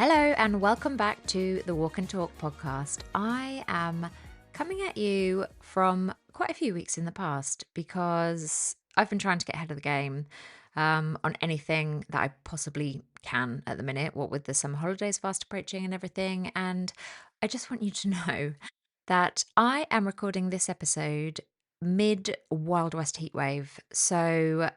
Hello and welcome back to the Walk and Talk podcast. I am coming at you from quite a few weeks in the past because I've been trying to get ahead of the game on anything that I possibly can at the minute, what with the summer holidays fast approaching and everything. And I just want you to know that I am recording this episode mid Wild West heatwave. So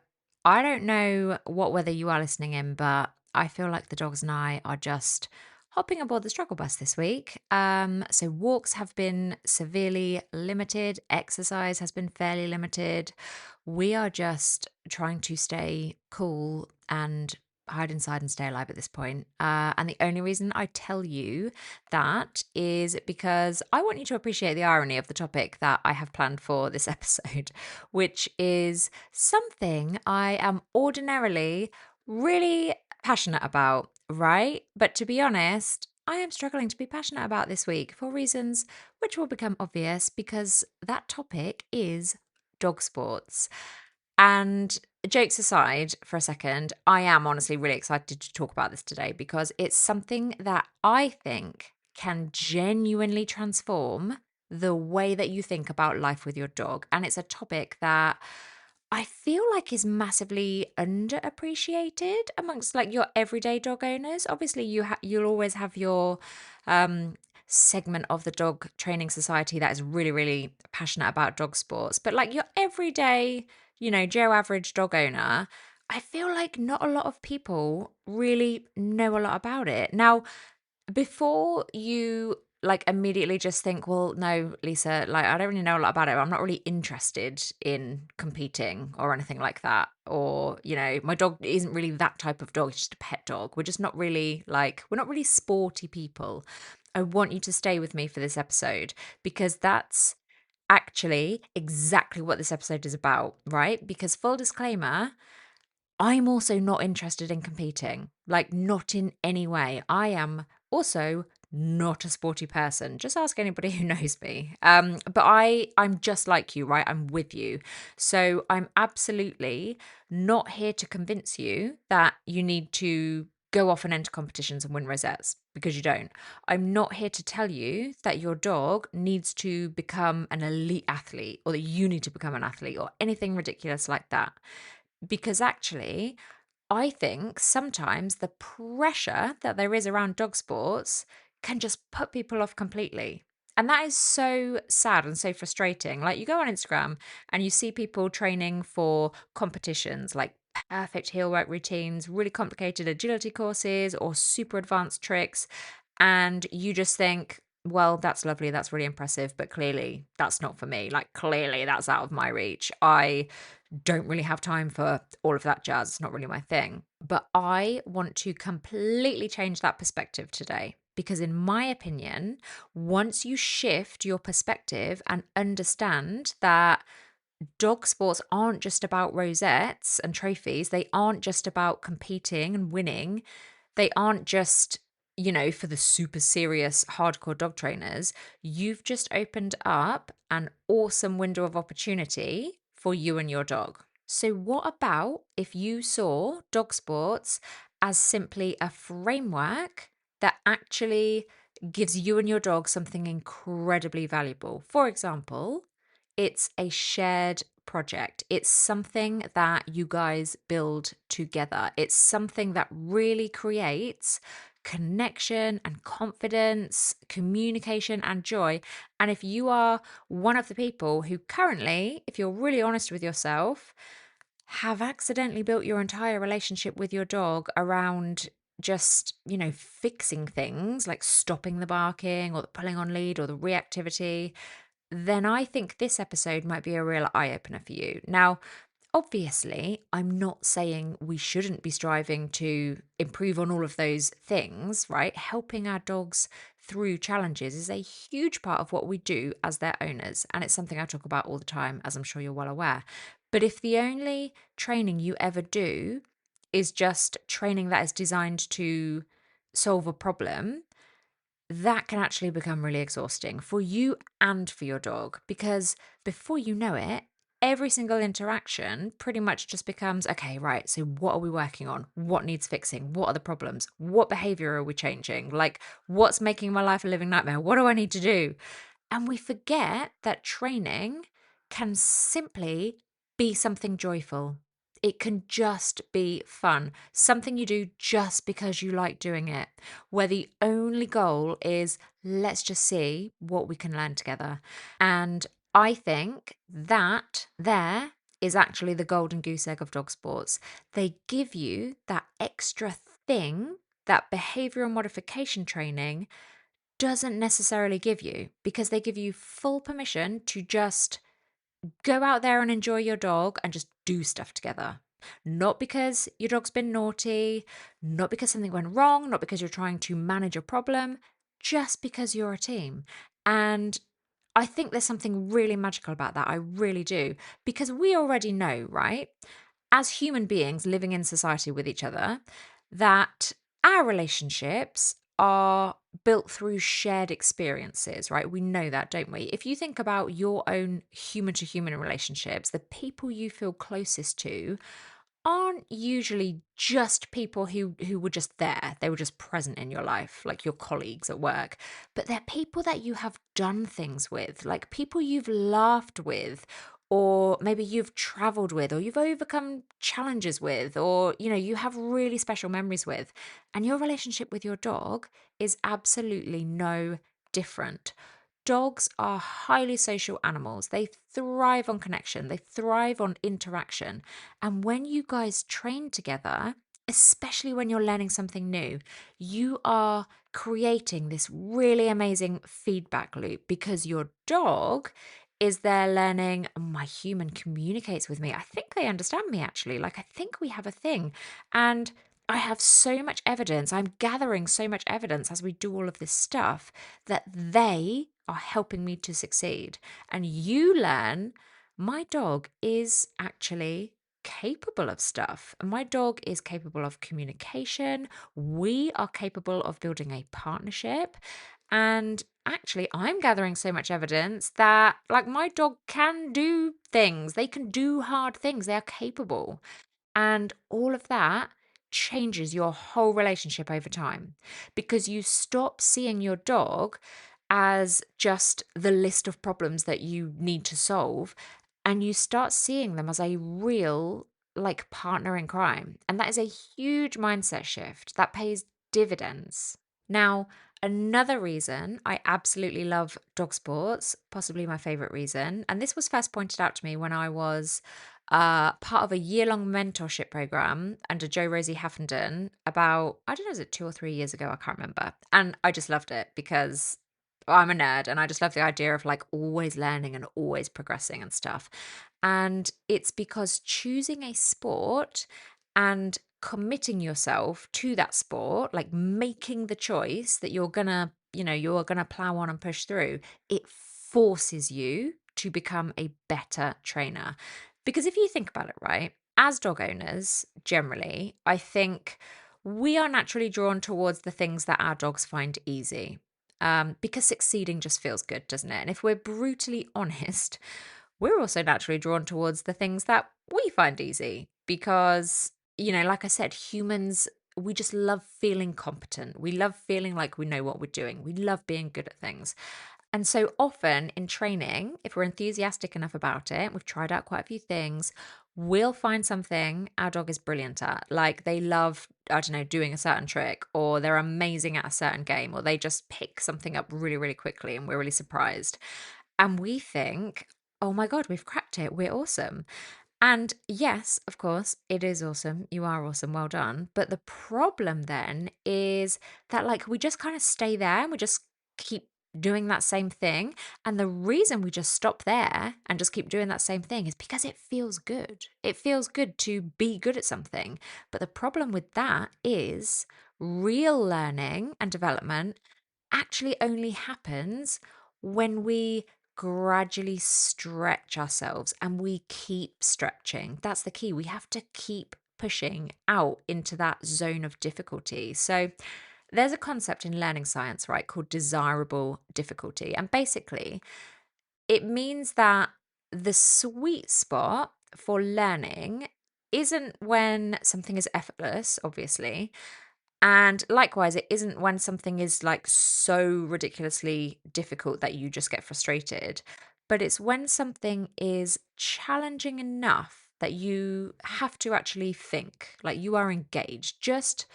I don't know what weather you are listening in, but I feel like the dogs and I are just hopping aboard the struggle bus this week. So walks have been severely limited, exercise has been fairly limited. We are just trying to stay cool and hide inside and stay alive at this point. And the only reason I tell you that is because I want you to appreciate the irony of the topic that I have planned for this episode, which is something I am ordinarily really passionate about, right? But to be honest, I am struggling to be passionate about this week for reasons which will become obvious because that topic is dog sports. And jokes aside for a second, I am honestly really excited to talk about this today because it's something that I think can genuinely transform the way that you think about life with your dog. And it's a topic that I feel like is massively underappreciated amongst like your everyday dog owners. Obviously, you'll always have your um, segment of the dog training society that is really, really passionate about dog sports. But like your everyday, Joe average dog owner, I feel like not a lot of people really know a lot about it. Now, before you like immediately just think, well, no, Lisa, like I don't really know a lot about it. I'm not really interested in competing or anything like that. Or, my dog isn't really that type of dog. It's just a pet dog. We're not really sporty people. I want you to stay with me for this episode because that's actually exactly what this episode is about, right? Because full disclaimer, I'm also not interested in competing, like not in any way. I am also not a sporty person. Just ask anybody who knows me. But I'm just like you, right? I'm with you. So I'm absolutely not here to convince you that you need to go off and enter competitions and win rosettes because you don't. I'm not here to tell you that your dog needs to become an elite athlete or that you need to become an athlete or anything ridiculous like that. Because actually, I think sometimes the pressure that there is around dog sports can just put people off completely. And that is so sad and so frustrating. Like you go on Instagram and you see people training for competitions like perfect heel work routines, really complicated agility courses, or super advanced tricks. And you just think, well, that's lovely. That's really impressive. But clearly, that's not for me. Like, clearly, that's out of my reach. I don't really have time for all of that jazz. It's not really my thing. But I want to completely change that perspective today. Because, in my opinion, once you shift your perspective and understand that dog sports aren't just about rosettes and trophies, they aren't just about competing and winning, they aren't just, for the super serious hardcore dog trainers, you've just opened up an awesome window of opportunity for you and your dog. So, what about if you saw dog sports as simply a framework that actually gives you and your dog something incredibly valuable? For example, it's a shared project. It's something that you guys build together. It's something that really creates connection and confidence, communication and joy. And if you are one of the people who currently, if you're really honest with yourself, have accidentally built your entire relationship with your dog around just, fixing things like stopping the barking or the pulling on lead or the reactivity, then I think this episode might be a real eye opener for you. Now, obviously, I'm not saying we shouldn't be striving to improve on all of those things, right? Helping our dogs through challenges is a huge part of what we do as their owners. And it's something I talk about all the time, as I'm sure you're well aware. But if the only training you ever do is just training that is designed to solve a problem, that can actually become really exhausting for you and for your dog because before you know it, every single interaction pretty much just becomes, okay, right, so what are we working on? What needs fixing? What are the problems? What behavior are we changing? Like, what's making my life a living nightmare? What do I need to do? And we forget that training can simply be something joyful. It can just be fun, something you do just because you like doing it, where the only goal is let's just see what we can learn together. And I think that there is actually the golden goose egg of dog sports. They give you that extra thing, that behavioral modification training doesn't necessarily give you, because they give you full permission to just go out there and enjoy your dog and just do stuff together. Not because your dog's been naughty, not because something went wrong, not because you're trying to manage a problem, just because you're a team. And I think there's something really magical about that. I really do. Because we already know, right? As human beings living in society with each other, that our relationships are built through shared experiences, right? We know that, don't we? If you think about your own human to human relationships, the people you feel closest to aren't usually just people who were just there. They were just present in your life, like your colleagues at work. But they're people that you have done things with, like people you've laughed with, or maybe you've traveled with, or you've overcome challenges with, or you have really special memories with. And your relationship with your dog is absolutely no different. Dogs are highly social animals. They thrive on connection, they thrive on interaction. And when you guys train together, especially when you're learning something new, you are creating this really amazing feedback loop, because your dog is there learning, "Oh, my human communicates with me. I think they understand me, actually. Like, I think we have a thing." And I have so much evidence. I'm gathering so much evidence as we do all of this stuff that they are helping me to succeed. And you learn my dog is actually capable of stuff. And my dog is capable of communication. We are capable of building a partnership. And actually, I'm gathering so much evidence that, like, my dog can do things. They can do hard things. They are capable. And all of that changes your whole relationship over time, because you stop seeing your dog as just the list of problems that you need to solve, and you start seeing them as a real, like, partner in crime. And that is a huge mindset shift that pays dividends. Now, another reason I absolutely love dog sports, possibly my favorite reason, and this was first pointed out to me when I was part of a year-long mentorship program under Joe Rosie Haffenden about, I don't know, is it 2 or 3 years ago? I can't remember. And I just loved it because I'm a nerd and I just love the idea of, like, always learning and always progressing and stuff. And it's because choosing a sport and committing yourself to that sport, like making the choice that you're gonna plow on and push through, it forces you to become a better trainer. Because if you think about it, right, as dog owners, generally, I think we are naturally drawn towards the things that our dogs find easy. Because succeeding just feels good, doesn't it? And if we're brutally honest, we're also naturally drawn towards the things that we find easy, because, like I said, humans, we just love feeling competent. We love feeling like we know what we're doing. We love being good at things. And so often in training, if we're enthusiastic enough about it, we've tried out quite a few things, we'll find something our dog is brilliant at. Like, they love, I don't know, doing a certain trick, or they're amazing at a certain game, or they just pick something up really, really quickly and we're really surprised. And we think, oh my God, we've cracked it. We're awesome. And yes, of course, it is awesome. You are awesome. Well done. But the problem then is that, like, we just kind of stay there and we just keep doing that same thing. And the reason we just stop there and just keep doing that same thing is because it feels good. It feels good to be good at something. But the problem with that is real learning and development actually only happens when we gradually stretch ourselves and we keep stretching. That's the key. We have to keep pushing out into that zone of difficulty. So, there's a concept in learning science, right, called desirable difficulty. And basically, it means that the sweet spot for learning isn't when something is effortless, obviously. And likewise, it isn't when something is like so ridiculously difficult that you just get frustrated. But it's when something is challenging enough that you have to actually think, like you are engaged, just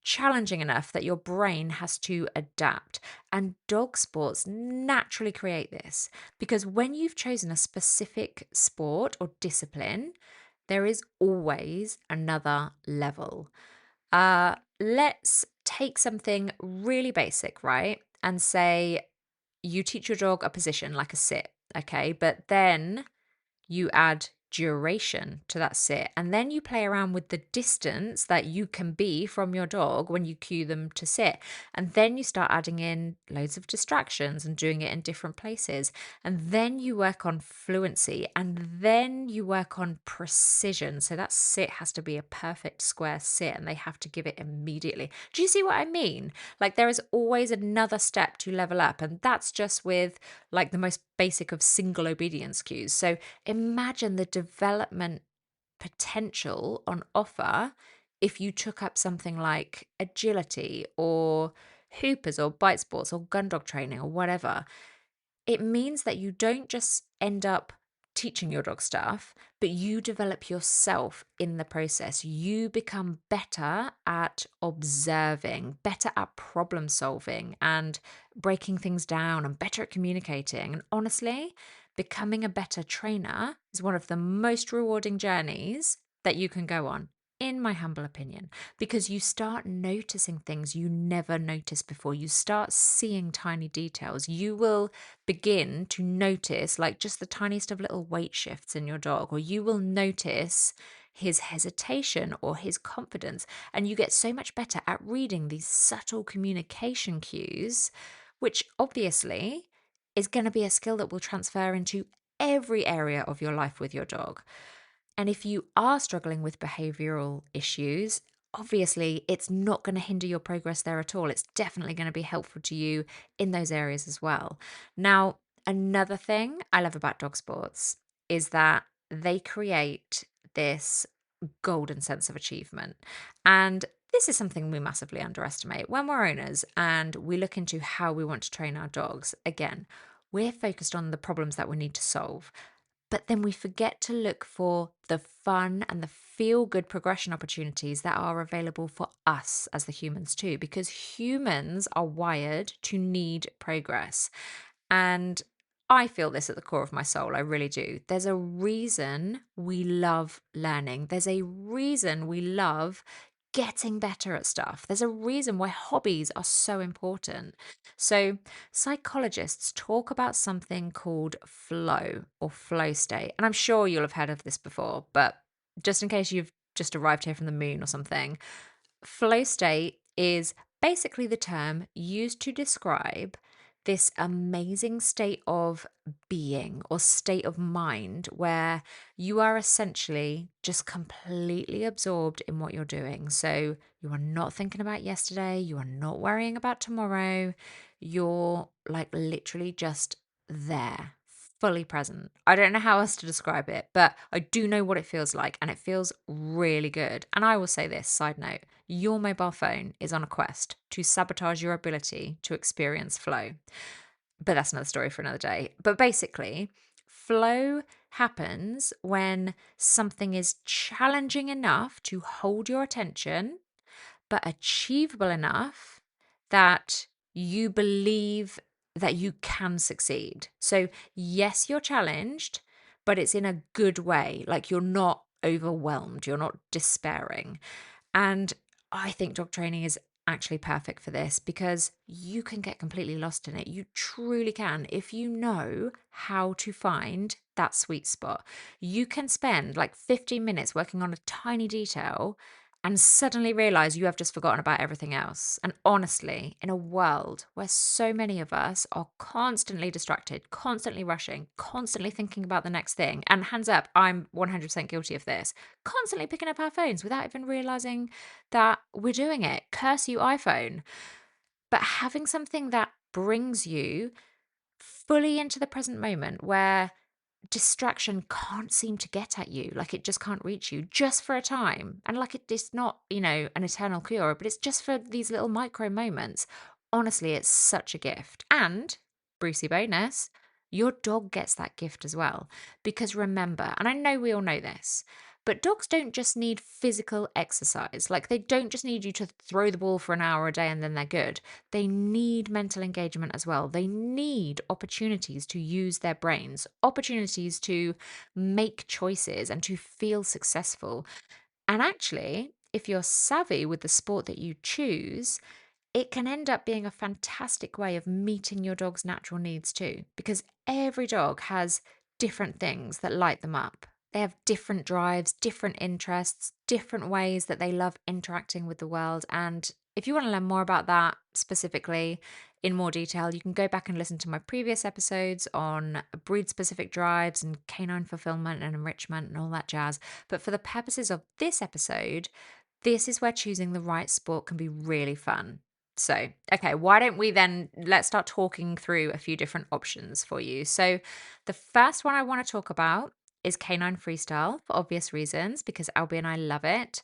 challenging enough that your brain has to adapt. And dog sports naturally create this because when you've chosen a specific sport or discipline, there is always another level. Let's take something really basic, right? And say you teach your dog a position like a sit, okay? But then you add duration to that sit, and then you play around with the distance that you can be from your dog when you cue them to sit. And then you start adding in loads of distractions and doing it in different places. And then you work on fluency, and then you work on precision. So that sit has to be a perfect square sit, and they have to give it immediately. Do you see what I mean? Like there is always another step to level up, and that's just with like the most basic of single obedience cues. So imagine the development potential on offer if you took up something like agility or hoopers or bite sports or gun dog training or whatever. It means that you don't just end up teaching your dog stuff, but you develop yourself in the process. You become better at observing, better at problem solving and breaking things down, and better at communicating. And honestly, becoming a better trainer is one of the most rewarding journeys that you can go on, in my humble opinion, because you start noticing things you never noticed before. You start seeing tiny details. You will begin to notice like just the tiniest of little weight shifts in your dog, or you will notice his hesitation or his confidence. And you get so much better at reading these subtle communication cues, which obviously is going to be a skill that will transfer into every area of your life with your dog. And if you are struggling with behavioral issues, obviously it's not going to hinder your progress there at all. It's definitely going to be helpful to you in those areas as well. Now, another thing I love about dog sports is that they create this golden sense of achievement. And this is something we massively underestimate. When we're owners and we look into how we want to train our dogs, again, we're focused on the problems that we need to solve. But then we forget to look for the fun and the feel good progression opportunities that are available for us as the humans too, because humans are wired to need progress. And I feel this at the core of my soul. I really do. There's a reason we love learning. There's a reason we love getting better at stuff. There's a reason why hobbies are so important. So, psychologists talk about something called flow or flow state. And I'm sure you'll have heard of this before, but just in case you've just arrived here from the moon or something, flow state is basically the term used to describe this amazing state of being or state of mind where you are essentially just completely absorbed in what you're doing. So you are not thinking about yesterday, you are not worrying about tomorrow. You're like literally just there, fully present. I don't know how else to describe it, but I do know what it feels like, and it feels really good. And I will say this side note: your mobile phone is on a quest to sabotage your ability to experience flow. But that's another story for another day. But basically, flow happens when something is challenging enough to hold your attention, but achievable enough that you believe that you can succeed. So, yes, you're challenged, but it's in a good way. Like you're not overwhelmed, you're not despairing. And I think dog training is actually perfect for this because you can get completely lost in it. You truly can. If you know how to find that sweet spot, you can spend like 15 minutes working on a tiny detail and suddenly realize you have just forgotten about everything else. And honestly, in a world where so many of us are constantly distracted, constantly rushing, constantly thinking about the next thing, and hands up, I'm 100% guilty of this, constantly picking up our phones without even realizing that we're doing it. Curse you, iPhone. But having something that brings you fully into the present moment where distraction can't seem to get at you. Like it just can't reach you just for a time. And like it's not, an eternal cure, but it's just for these little micro moments. Honestly, it's such a gift. And Brucey bonus, your dog gets that gift as well. Because remember, and I know we all know this, but dogs don't just need physical exercise. Like they don't just need you to throw the ball for an hour a day and then they're good. They need mental engagement as well. They need opportunities to use their brains, opportunities to make choices and to feel successful. And actually, if you're savvy with the sport that you choose, it can end up being a fantastic way of meeting your dog's natural needs too, because every dog has different things that light them up. They have different drives, different interests, different ways that they love interacting with the world. And if you want to learn more about that specifically in more detail, you can go back and listen to my previous episodes on breed specific drives and canine fulfillment and enrichment and all that jazz. But for the purposes of this episode, this is where choosing the right sport can be really fun. So, okay, why don't we then let's start talking through a few different options for you. So, the first one I want to talk about is canine freestyle for obvious reasons because Albie and I love it.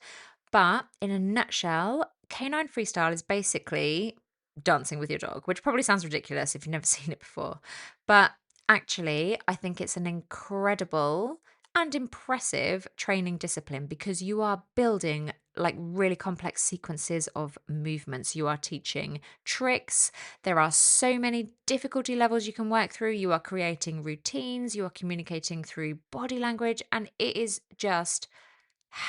But in a nutshell, canine freestyle is basically dancing with your dog, which probably sounds ridiculous if you've never seen it before. But actually, I think it's an incredible and impressive training discipline because you are building like really complex sequences of movements. You are teaching tricks. There are so many difficulty levels you can work through. You are creating routines. You are communicating through body language. And it is just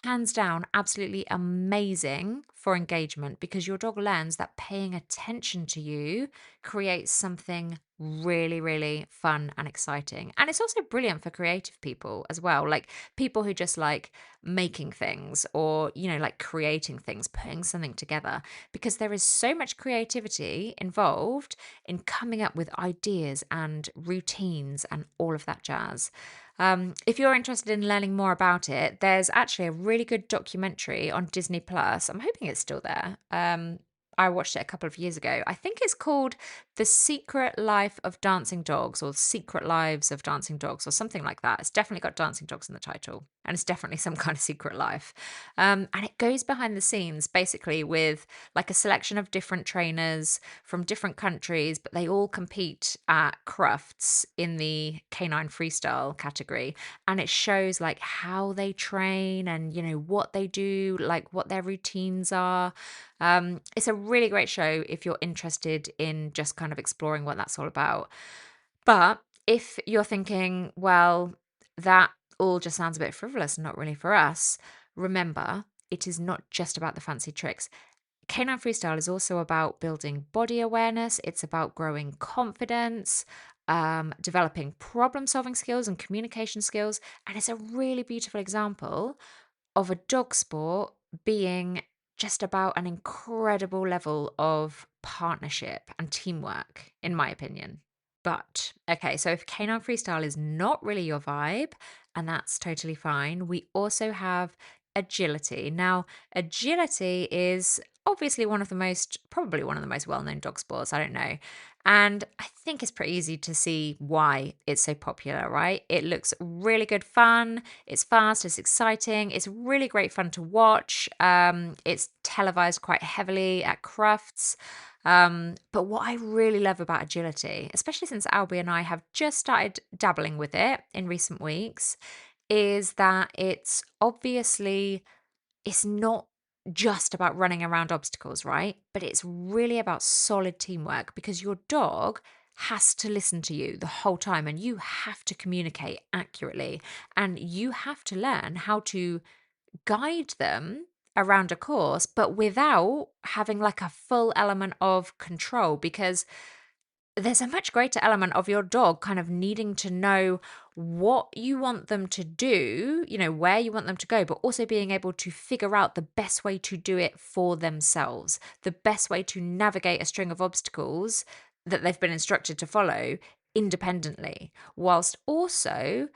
hands down absolutely amazing for engagement because your dog learns that paying attention to you creates something really, really fun and exciting. And it's also brilliant for creative people as well, like people who just like making things or, like creating things, putting something together, because there is so much creativity involved in coming up with ideas and routines and all of that jazz. If you're interested in learning more about it, there's actually a really good documentary on Disney Plus. I'm hoping it's still there. I watched it a couple of years ago. I think it's called The Secret Life of Dancing Dogs or Secret Lives of Dancing Dogs or something like that. It's definitely got dancing dogs in the title and it's definitely some kind of secret life. And it goes behind the scenes basically with like a selection of different trainers from different countries, but they all compete at Crufts in the canine freestyle category. And it shows like how they train and, what they do, like what their routines are. It's a really great show if you're interested in just kind of exploring what that's all about. But if you're thinking, well, that all just sounds a bit frivolous and not really for us, remember, it is not just about the fancy tricks. Canine freestyle is also about building body awareness. It's about growing confidence, developing problem solving skills and communication skills. And it's a really beautiful example of a dog sport being just about an incredible level of partnership and teamwork, in my opinion. But okay, so if canine freestyle is not really your vibe, and that's totally fine, we also have agility. Now, agility is obviously probably one of the most well known dog sports. I don't know. And I think it's pretty easy to see why it's so popular, right? It looks really good fun. It's fast, it's exciting, it's really great fun to watch. It's televised quite heavily at Crufts. But what I really love about agility, especially since Albie and I have just started dabbling with it in recent weeks, is that it's not just about running around obstacles, right? But it's really about solid teamwork because your dog has to listen to you the whole time and you have to communicate accurately and you have to learn how to guide them around a course, but without having like a full element of control because there's a much greater element of your dog kind of needing to know what you want them to do, where you want them to go, but also being able to figure out the best way to do it for themselves, the best way to navigate a string of obstacles that they've been instructed to follow independently, whilst also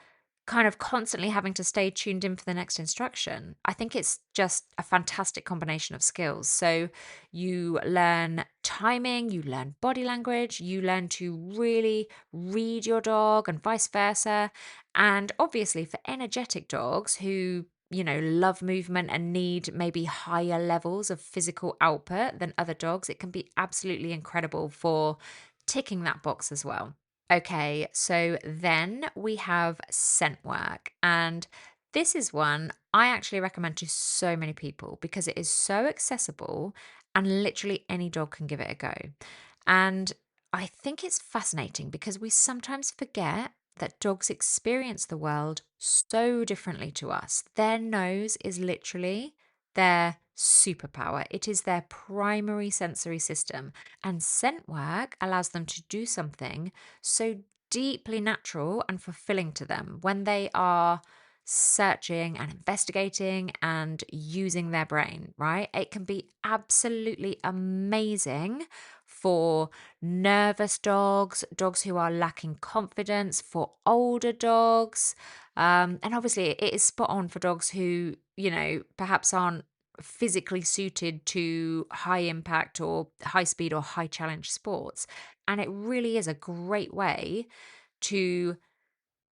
kind of constantly having to stay tuned in for the next instruction. I think it's just a fantastic combination of skills. So you learn timing, you learn body language, you learn to really read your dog and vice versa. And obviously, for energetic dogs who love movement and need maybe higher levels of physical output than other dogs, it can be absolutely incredible for ticking that box as well. Okay, so then we have scent work. And this is one I actually recommend to so many people because it is so accessible and literally any dog can give it a go. And I think it's fascinating because we sometimes forget that dogs experience the world so differently to us. Their nose is literally their superpower, it is their primary sensory system. And scent work allows them to do something so deeply natural and fulfilling to them when they are searching and investigating and using their brain, right? It can be absolutely amazing for nervous dogs, dogs who are lacking confidence, for older dogs. And obviously, it is spot on for dogs who, perhaps aren't physically suited to high impact or high speed or high challenge sports. And it really is a great way to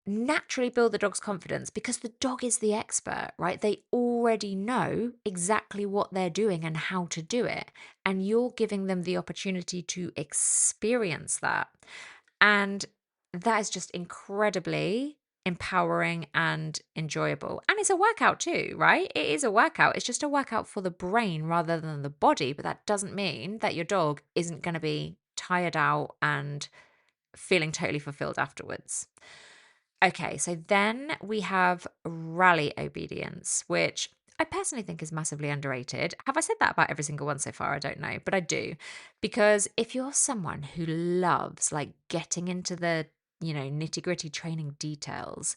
naturally build the dog's confidence because the dog is the expert, right? They already know exactly what they're doing and how to do it. And you're giving them the opportunity to experience that. And that is just incredibly empowering and enjoyable. And it's a workout too, right? It is a workout. It's just a workout for the brain rather than the body. But that doesn't mean that your dog isn't going to be tired out and feeling totally fulfilled afterwards. Okay, so then we have rally obedience, which I personally think is massively underrated. Have I said that about every single one so far? I don't know, but I do. Because if you're someone who loves like getting into the, nitty-gritty training details,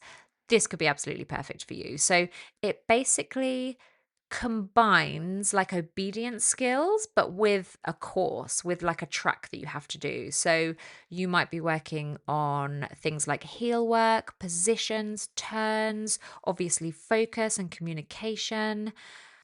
this could be absolutely perfect for you. So it basically combines like obedience skills, but with a course, with like a track that you have to do. So you might be working on things like heel work, positions, turns, obviously focus and communication.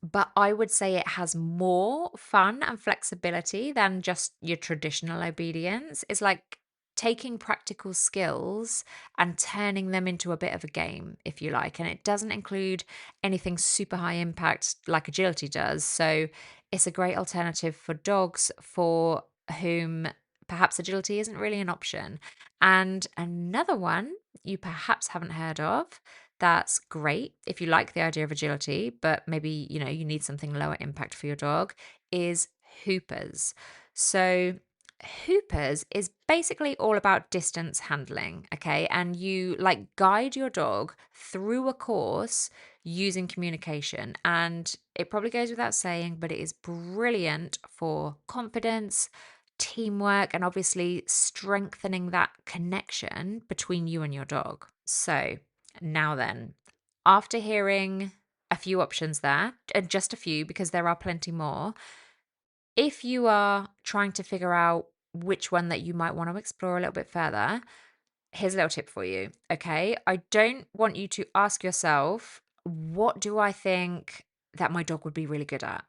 But I would say it has more fun and flexibility than just your traditional obedience. It's like taking practical skills and turning them into a bit of a game, if you like. And it doesn't include anything super high impact like agility does. So it's a great alternative for dogs for whom perhaps agility isn't really an option. And another one you perhaps haven't heard of that's great if you like the idea of agility, but maybe, you need something lower impact for your dog, is hoopers. So, hoopers is basically all about distance handling, okay? And you like guide your dog through a course using communication. And it probably goes without saying, but it is brilliant for confidence, teamwork, and obviously strengthening that connection between you and your dog. So, now then, after hearing a few options there, and just a few because there are plenty more, if you are trying to figure out which one that you might want to explore a little bit further, here's a little tip for you. Okay. I don't want you to ask yourself, what do I think that my dog would be really good at?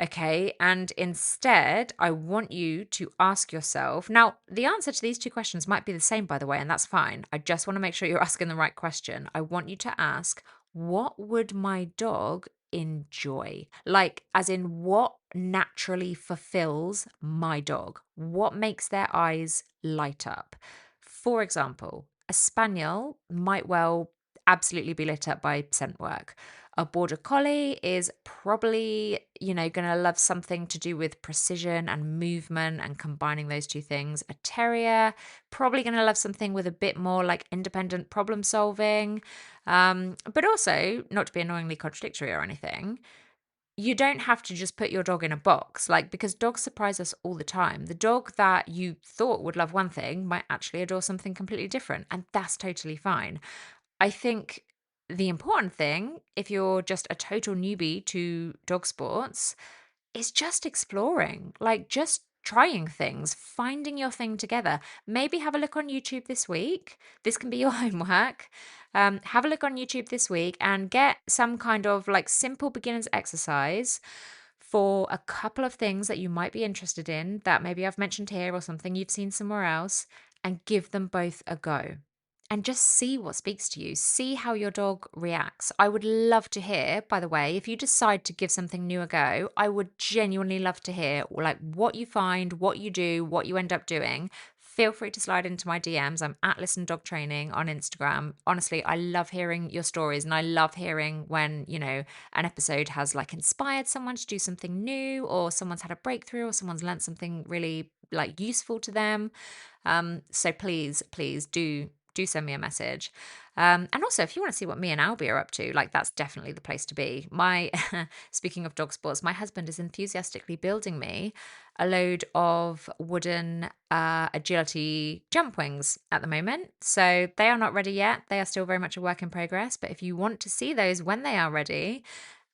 Okay. And instead, I want you to ask yourself now, the answer to these two questions might be the same, by the way, and that's fine. I just want to make sure you're asking the right question. I want you to ask, what would my dog enjoy? Like, as in, what naturally fulfills my dog? What makes their eyes light up? For example, a spaniel might well absolutely be lit up by scent work. A border collie is probably, going to love something to do with precision and movement and combining those two things. A terrier, probably going to love something with a bit more like independent problem solving. But also, not to be annoyingly contradictory or anything, you don't have to just put your dog in a box, like, because dogs surprise us all the time. The dog that you thought would love one thing might actually adore something completely different, and that's totally fine. I think the important thing, if you're just a total newbie to dog sports, is just exploring. Like, just trying things, finding your thing together. Maybe have a look on YouTube this week. This can be your homework. Have a look on YouTube this week and get some kind of like simple beginners exercise for a couple of things that you might be interested in that maybe I've mentioned here or something you've seen somewhere else, and give them both a go. And just see what speaks to you. See how your dog reacts. I would love to hear, by the way, if you decide to give something new a go, I would genuinely love to hear like what you find, what you do, what you end up doing. Feel free to slide into my DMs. I'm at Listen Dog Training on Instagram. Honestly, I love hearing your stories, and I love hearing when, an episode has like inspired someone to do something new, or someone's had a breakthrough, or someone's learned something really like useful to them. So please do send me a message. And also, if you want to see what me and Albie are up to, like that's definitely the place to be. Speaking of dog sports, my husband is enthusiastically building me a load of wooden agility jump wings at the moment. So they are not ready yet. They are still very much a work in progress. But if you want to see those when they are ready,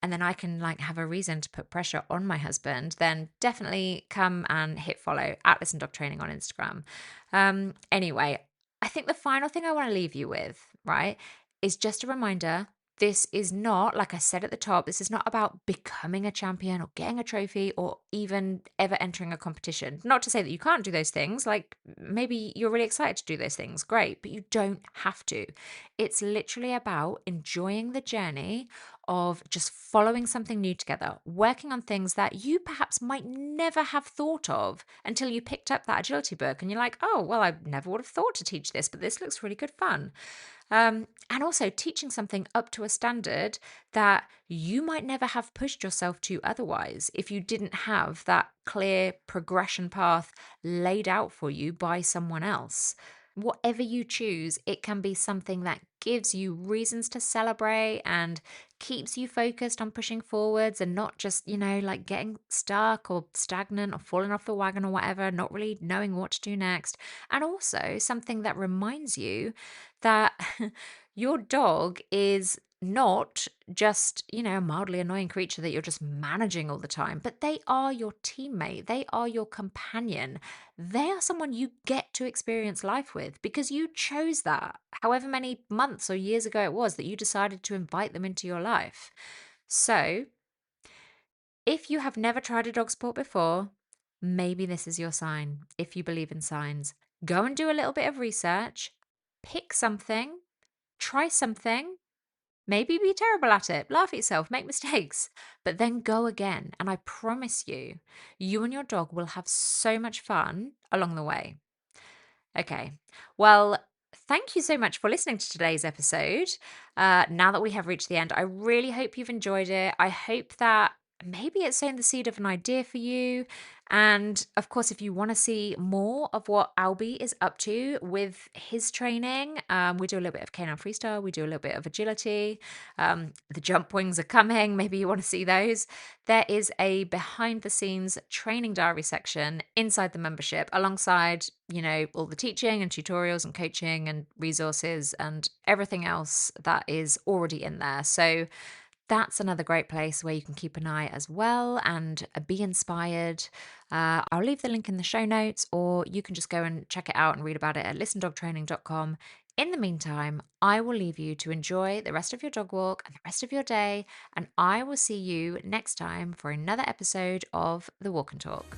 and then I can like have a reason to put pressure on my husband, then definitely come and hit follow at Listen Dog Training on Instagram. Anyway, I think the final thing I want to leave you with, right, is just a reminder. This is not, like I said at the top, this is not about becoming a champion or getting a trophy or even ever entering a competition. Not to say that you can't do those things. Like maybe you're really excited to do those things. Great. But you don't have to. It's literally about enjoying the journey of just following something new together, working on things that you perhaps might never have thought of until you picked up that agility book and you're like, oh, well, I never would have thought to teach this, but this looks really good fun. And also teaching something up to a standard that you might never have pushed yourself to otherwise if you didn't have that clear progression path laid out for you by someone else. Whatever you choose, it can be something that gives you reasons to celebrate and keeps you focused on pushing forwards and not just, like getting stuck or stagnant or falling off the wagon or whatever, not really knowing what to do next. And also something that reminds you that your dog is not just, a mildly annoying creature that you're just managing all the time, but they are your teammate. They are your companion. They are someone you get to experience life with because you chose that, however many months or years ago it was that you decided to invite them into your life. So, if you have never tried a dog sport before, maybe this is your sign. If you believe in signs, go and do a little bit of research, pick something, try something, maybe be terrible at it, laugh at yourself, make mistakes, but then go again. And I promise you, you and your dog will have so much fun along the way. Okay. Well, thank you so much for listening to today's episode. Now that we have reached the end, I really hope you've enjoyed it. I hope that maybe it's sown the seed of an idea for you. And of course, if you want to see more of what Albie is up to with his training, we do a little bit of canine freestyle, we do a little bit of agility. The jump wings are coming. Maybe you want to see those. There is a behind the scenes training diary section inside the membership alongside, all the teaching and tutorials and coaching and resources and everything else that is already in there. So that's another great place where you can keep an eye as well and be inspired. I'll leave the link in the show notes, or you can just go and check it out and read about it at listendogtraining.com. In the meantime, I will leave you to enjoy the rest of your dog walk and the rest of your day, and I will see you next time for another episode of The Walk and Talk.